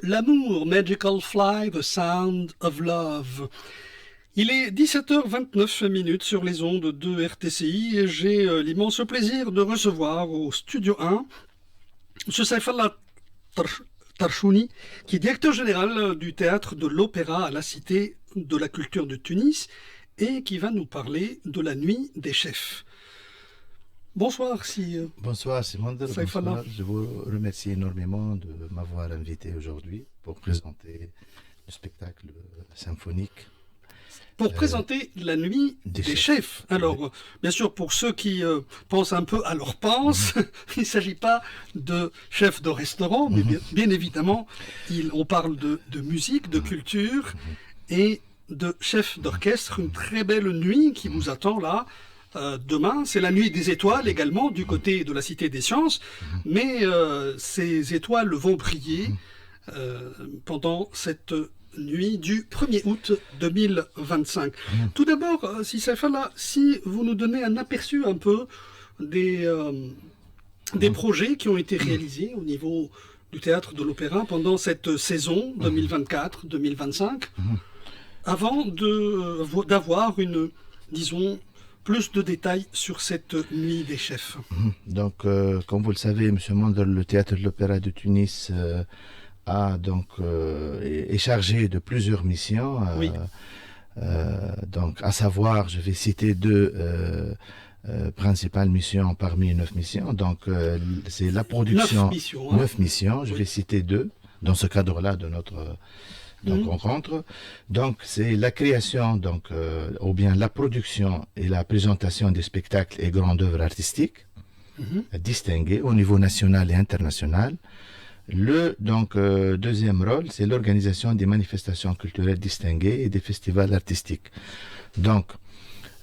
L'amour, Magical Fly, The Sound of Love. Il est 17h29 sur les ondes de RTCI et j'ai l'immense plaisir de recevoir au Studio 1 M. Saifallah Tarchouni, qui est directeur général du théâtre de l'Opéra à la Cité de la Culture de Tunis et qui va nous parler de la Nuit des Chefs. Bonsoir, Bonsoir, Simon. Bonsoir. Je vous remercie énormément de m'avoir invité aujourd'hui pour présenter le spectacle symphonique. Pour présenter la Nuit des chefs. Alors, bien sûr, pour ceux qui pensent un peu à leur pense, il ne s'agit pas de chefs de restaurant, mais bien évidemment, on parle de musique, de culture et de chefs d'orchestre. Une très belle nuit qui vous attend là. Demain, c'est la nuit des étoiles également du côté de la Cité des Sciences, mais ces étoiles vont briller pendant cette nuit du 1er août 2025. Tout d'abord, si vous nous donnez un aperçu un peu des projets qui ont été réalisés au niveau du théâtre de l'Opéra pendant cette saison 2024-2025, avant d'avoir disons, plus de détails sur cette nuit des chefs. Donc, comme vous le savez, M. Mandel, le théâtre de l'Opéra de Tunis est chargé de plusieurs missions. Donc, à savoir, je vais citer deux principales missions parmi 9 missions. Donc, c'est la production. 9 missions. Je vais citer deux dans ce cadre-là de notre rencontre. Donc, c'est la création, ou bien la production et la présentation des spectacles et grandes œuvres artistiques distinguées au niveau national et international. Le deuxième rôle, c'est l'organisation des manifestations culturelles distinguées et des festivals artistiques. Donc,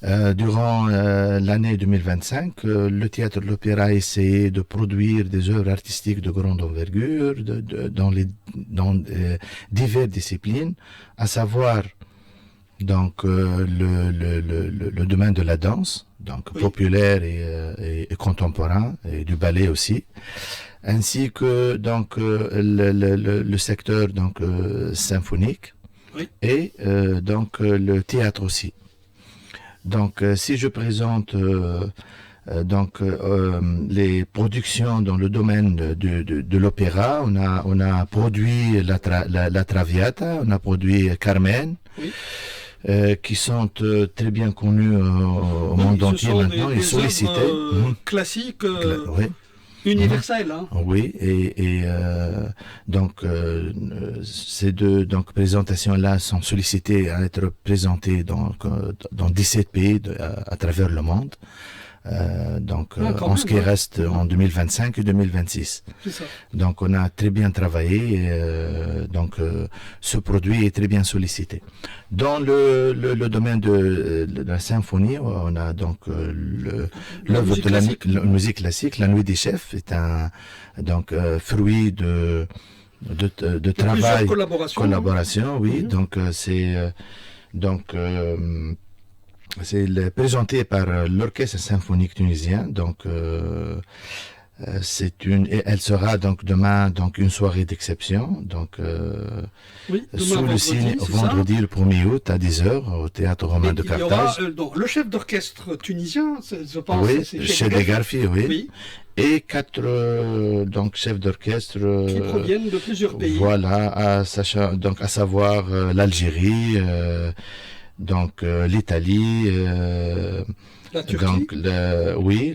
durant l'année 2025, le théâtre de l'Opéra a essayé de produire des œuvres artistiques de grande envergure dans diverses disciplines, à savoir le domaine de la danse, populaire et contemporain, et du ballet aussi, ainsi que le secteur symphonique et le théâtre aussi. Donc, si je présente les productions dans le domaine de l'opéra, on a produit la Traviata, on a produit Carmen, qui sont très bien connus au monde entier maintenant et sollicités. Classiques. Universel, hein. Oui, ces deux présentations-là sont sollicitées à être présentées dans 17 pays à travers le monde. En ce qui reste en 2025 et 2026. C'est ça. Donc, on a très bien travaillé. Ce produit est très bien sollicité. Dans le domaine de la symphonie, on a l'œuvre de la musique classique. La Nuit des Chefs est un fruit de travail, collaboration. Oui. Donc, c'est présenté par l'Orchestre symphonique tunisien. Elle sera demain une soirée d'exception. Sous le signe vendredi le 1er août à 10h au théâtre romain de Carthage. Il y aura le chef d'orchestre tunisien, je pense. Oui, chez Degarfi, oui. Et 4 chefs d'orchestre qui proviennent de plusieurs pays. Voilà, à savoir l'Algérie. L'Italie, la Turquie.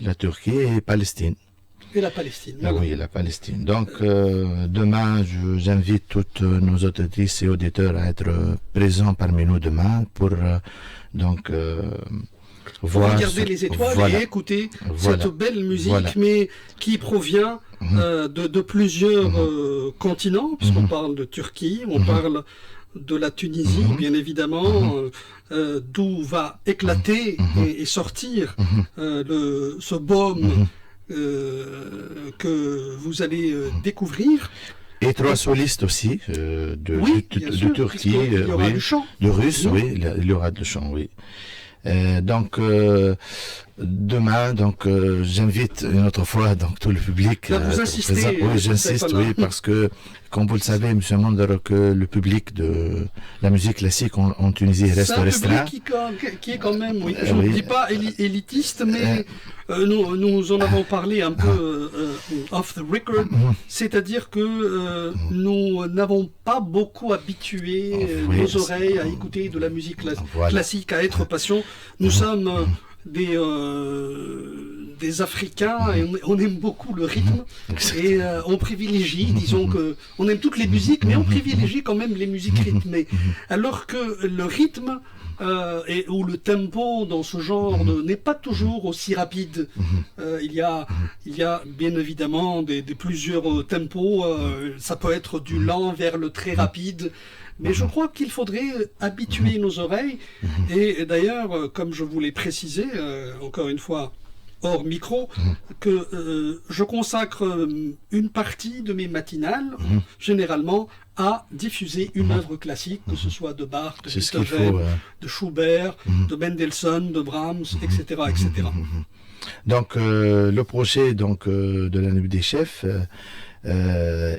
La Turquie et Palestine. Et la Palestine. Oui, la Palestine. Donc, demain, j'invite toutes nos auditrices et auditeurs à être présents parmi nous demain pour regarder les étoiles et écouter cette belle musique, mais qui provient de plusieurs continents, puisqu'on parle de Turquie, on parle de la Tunisie, bien évidemment, d'où va éclater et sortir ce baume que vous allez découvrir. Et 3 solistes aussi, de Turquie, il y aura du chant. De russe, il y aura du chant, oui. Demain, donc, j'invite une autre fois donc tout le public. Là, vous insistez. Oui, j'insiste, oui, parce que, comme vous le savez, M. Mandar, que le public de la musique classique en Tunisie reste restreint. C'est un public qui est quand même, oui, je ne dis pas élitiste, mais nous en avons parlé un peu off the record, c'est-à-dire que nous n'avons pas beaucoup habitué nos oreilles à écouter de la musique classique, à être patient. Nous sommes des Africains et on aime beaucoup le rythme et on privilégie, disons que on aime toutes les musiques, mais on privilégie quand même les musiques rythmées, alors que le rythme ou le tempo dans ce genre n'est pas toujours aussi rapide. Il y a bien évidemment des plusieurs tempos, ça peut être du lent vers le très rapide. Mais je crois qu'il faudrait habituer nos oreilles. Et d'ailleurs, comme je vous l'ai précisé, encore une fois, hors micro, que je consacre une partie de mes matinales, généralement, à diffuser une œuvre classique, que ce soit de Bach, de Beethoven, de Schubert, de Mendelssohn, de Brahms, etc. etc. Donc, le projet de la Nuit des Chefs...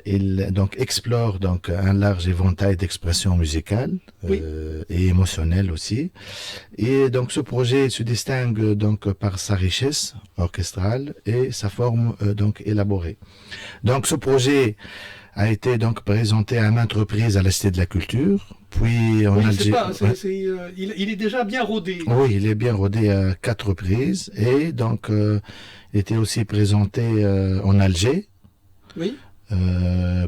il donc explore donc un large éventail d'expressions musicales et émotionnelles aussi. Et donc ce projet se distingue donc par sa richesse orchestrale et sa forme donc élaborée. Donc ce projet a été donc présenté à maintes reprises à la Cité de la Culture, puis en Algérie. Il est déjà bien rodé. Oui, il est bien rodé à 4 reprises et donc il était aussi présenté en Alger. Oui.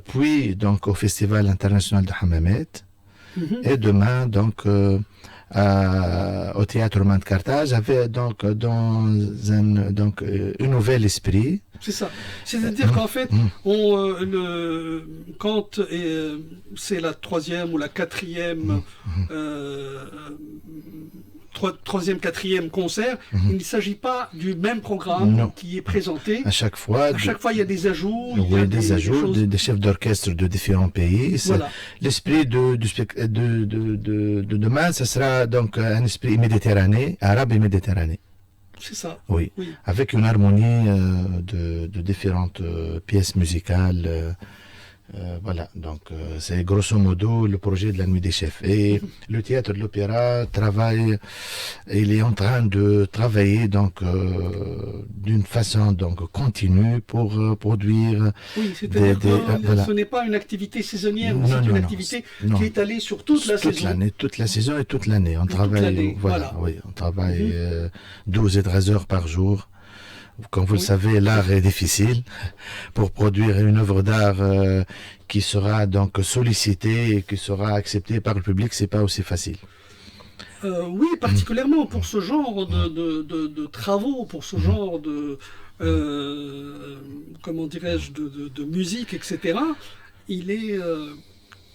Puis donc au Festival international de Hammamet et demain donc au Théâtre Romain de Carthage avec donc dans un nouvel esprit. C'est ça. C'est-à-dire qu'en fait, quand c'est la 3e ou la 4e troisième, 4e concert, il ne s'agit pas du même programme qui est présenté. À chaque fois, il y a des ajouts. Des chefs d'orchestre de différents pays. Voilà. L'esprit de demain, ce sera donc un esprit méditerranéen, arabe et méditerranéen. C'est ça. Oui. Avec une harmonie de différentes pièces musicales. Voilà, donc c'est grosso modo le projet de la Nuit des Chefs. Et le théâtre de l'opéra il est en train de travailler donc d'une façon donc continue pour produire. Oui, c'est-à-dire que ce n'est pas une activité saisonnière, c'est une activité qui est étalée sur toute la saison. Toute la saison et toute l'année. On travaille, on travaille 12 et 13 heures par jour. Comme vous le savez, l'art est difficile. Pour produire une œuvre d'art qui sera donc sollicitée et qui sera acceptée par le public, c'est pas aussi facile. Oui, particulièrement pour ce genre de travaux, pour ce genre de comment dirais-je de musique, etc. Il est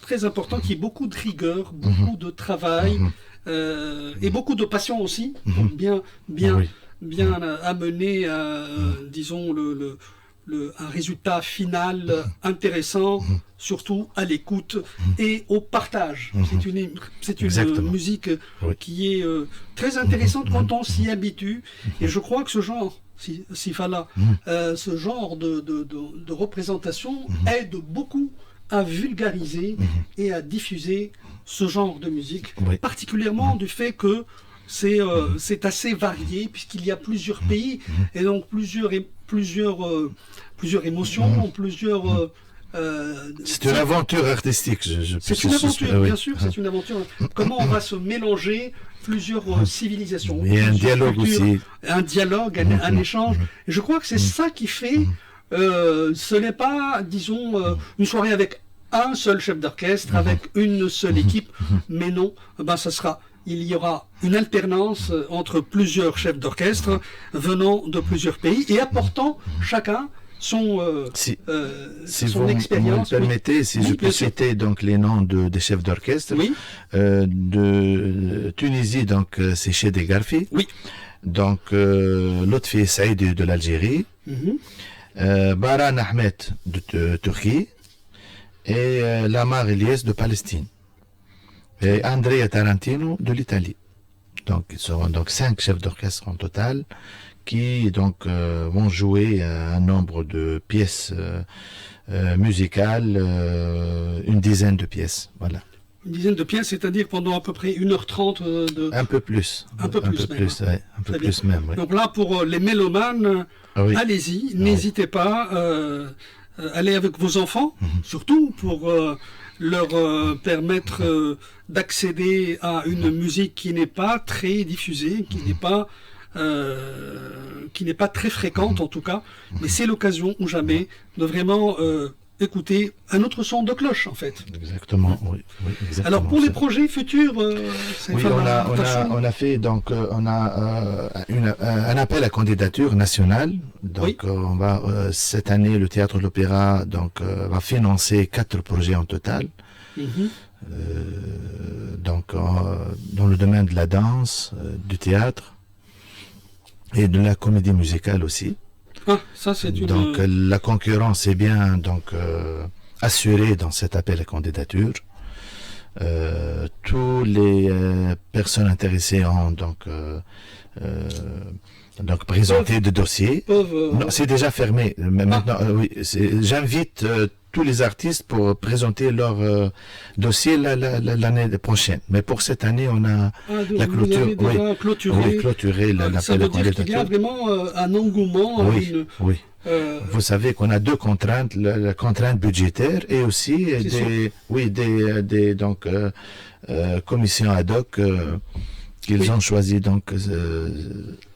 très important qu'il y ait beaucoup de rigueur, beaucoup de travail et beaucoup de passion aussi, pour bien amener, disons, un résultat final intéressant, surtout à l'écoute et au partage. C'est une musique qui est très intéressante quand on s'y habitue. Et je crois que ce genre, ce genre de représentation aide beaucoup à vulgariser et à diffuser ce genre de musique, particulièrement du fait que c'est assez varié puisqu'il y a plusieurs pays et donc plusieurs émotions, plusieurs. C'est une aventure artistique. C'est une aventure, bien sûr, c'est une aventure. Comment on va se mélanger plusieurs civilisations. Et un dialogue aussi. Un dialogue, un échange. Et je crois que c'est ça qui fait. Ce n'est pas, disons, une soirée avec un seul chef d'orchestre, avec une seule équipe, mais non, il y aura une alternance entre plusieurs chefs d'orchestre venant de plusieurs pays et apportant chacun son expérience. Si vous me permettez, si je peux citer donc les noms des chefs d'orchestre. De Tunisie, donc c'est Chedé Garfi. Donc Lotfi Saïd de l'Algérie. Baran Ahmed de Turquie. Et Lamar Eliès de Palestine. Et Andrea Tarantino de l'Italie. Donc, ils seront donc 5 chefs d'orchestre en total qui donc vont jouer un nombre de pièces musicales, une dizaine de pièces. Voilà. Une dizaine de pièces, c'est-à-dire pendant à peu près 1h30 de... Un peu plus. Un peu plus même. Ouais, un peu plus même, oui. Donc là, pour les mélomanes, oui. Allez-y, n'hésitez pas. Allez avec vos enfants, surtout pour leur permettre d'accéder à une musique qui n'est pas très diffusée, qui n'est pas très fréquente en tout cas, mais c'est l'occasion ou jamais de vraiment écouter un autre son de cloche en fait. Exactement, oui. Exactement. Alors pour les projets futurs, oui, on a fait donc on a un appel à candidature nationale. Donc on va cette année le théâtre de l'opéra donc va financer 4 projets en total. Donc dans le domaine de la danse, du théâtre et de la comédie musicale aussi. Ah, ça c'est une... Donc la concurrence est bien donc assurée dans cet appel à candidature. Tous les personnes intéressées ont donc présenté des dossiers. Non, c'est déjà fermé. Mais maintenant, oui, j'invite tous les artistes pour présenter leur dossier l'année prochaine. Mais pour cette année, on a la clôture. Clôturé l'appel à candidature. Ça veut dire qu'il y a vraiment un engouement. Oui. Vous savez qu'on a 2 contraintes, la contrainte budgétaire et aussi des commissions ad hoc qu'ils ont choisi donc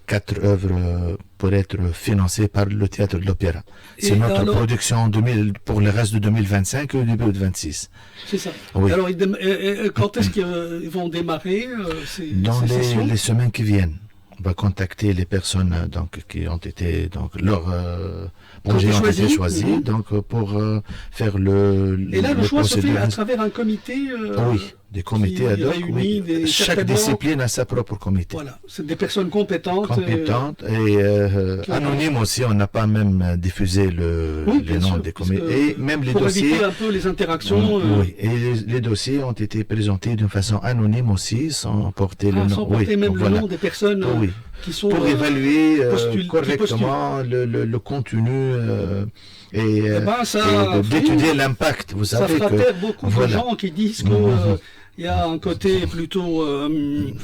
4 œuvres pour être financées par le théâtre de l'opéra. C'est notre production pour le reste de 2025 et au début de 2026. C'est ça. Oui. Alors, quand est-ce qu'ils vont démarrer dans les semaines qui viennent. On va contacter les personnes donc qui ont été leurs projets ont été choisis donc pour faire Et là, le choix se fait à travers un comité. Oui, des comités ad hoc. Chaque discipline a sa propre comité. Voilà, c'est des personnes compétentes. Et anonymes aussi. On n'a pas même diffusé les noms des comités et même les dossiers. Pour éviter un peu les interactions. Oui, et les dossiers ont été présentés d'une façon anonyme aussi, sans porter le nom. Sans porter même le nom des personnes. Qui sont, pour évaluer correctement le contenu et d'étudier l'impact. Vous savez ça frappe beaucoup de gens qui disent que il y a un côté plutôt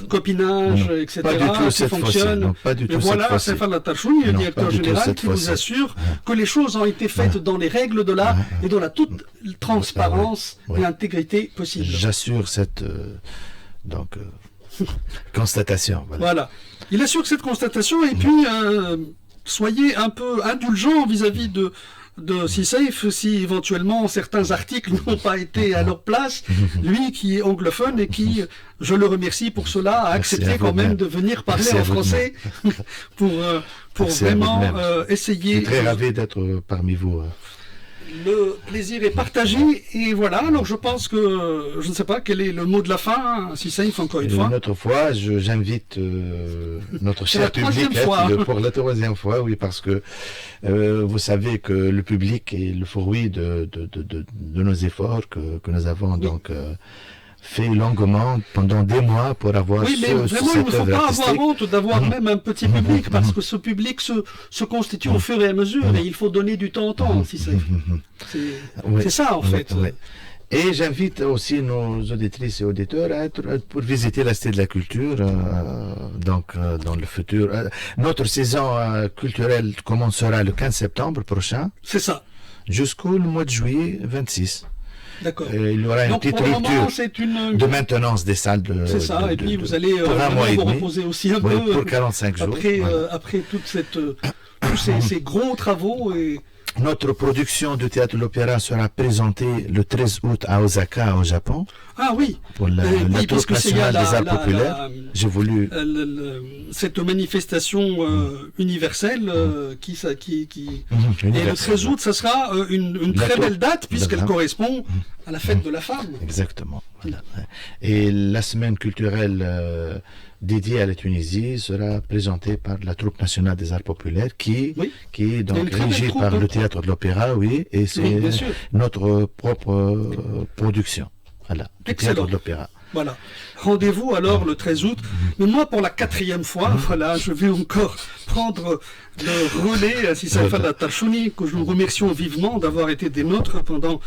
copinage, etc. Pas du tout qui cette fonctionne. Non, pas du tout. Mais voilà, Stéphane Latachoui, le directeur général, qui vous assure que les choses ont été faites dans les règles de l'art et dans la toute transparence et l'intégrité possible. J'assure cette constatation. Voilà. Il assure cette constatation et puis soyez un peu indulgents vis-à-vis de C-Safe si éventuellement certains articles n'ont pas été à leur place. Lui qui est anglophone et qui, je le remercie pour cela, a accepté quand même de venir parler en français pour vraiment essayer. Je suis très ravi d'être parmi vous. Le plaisir est partagé et voilà, alors je pense que, je ne sais pas quel est le mot de la fin, si ça, encore une fois. Une autre fois, j'invite notre cher public pour la 3e fois, oui, parce que vous savez que le public est le fruit de nos efforts que nous avons donc fait longuement pendant des mois pour avoir oui, mais vraiment, il ne faut pas avoir honte d'avoir même un petit public, parce que ce public se constitue au fur et à mesure, et il faut donner du temps au temps, si c'est ça, en fait. Et j'invite aussi nos auditrices et auditeurs pour visiter la Cité de la Culture, dans le futur. Notre saison culturelle commencera le 15 septembre prochain. C'est ça. Jusqu'au mois de juillet 26. D'accord. Il y aura une petite rupture de maintenance des salles de. C'est ça, et puis vous allez vous reposer aussi un peu. Pour 45 jours. Après tous ces gros travaux. Notre production de théâtre de l'opéra sera présentée le 13 août à Osaka, au Japon. Ah oui. Pour la troupe nationale des arts populaires. J'ai voulu cette manifestation universelle qui et le 13 août, ça sera une très belle date puisqu'elle correspond à la fête de la femme. Exactement. Voilà. Et la semaine culturelle dédiée à la Tunisie sera présentée par la troupe nationale des arts populaires qui est donc régie par le théâtre de l'opéra, et c'est notre propre production. Voilà, du théâtre de l'opéra. Voilà. Rendez-vous alors le 13 août. Mais moi, pour la 4e fois, voilà, je vais encore prendre le relais, Sissaï Falla Tarchouni, que nous remercions vivement d'avoir été des nôtres pendant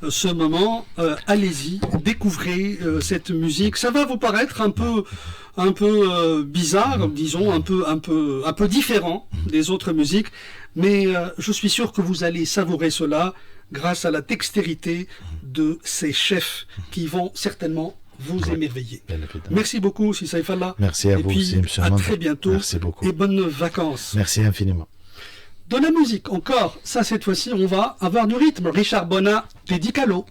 ce moment. Allez-y, découvrez cette musique. Ça va vous paraître un peu bizarre, disons, un peu différent des autres musiques, mais je suis sûr que vous allez savourer cela grâce à la dextérité de ces chefs qui vont certainement vous émerveiller. Merci beaucoup, Sissaï Falla. Merci à vous aussi, M. À très bientôt. Merci beaucoup. Et bonnes vacances. Merci infiniment. De la musique encore, ça cette fois-ci, on va avoir du rythme. Richard Bonnat, Teddy Calo.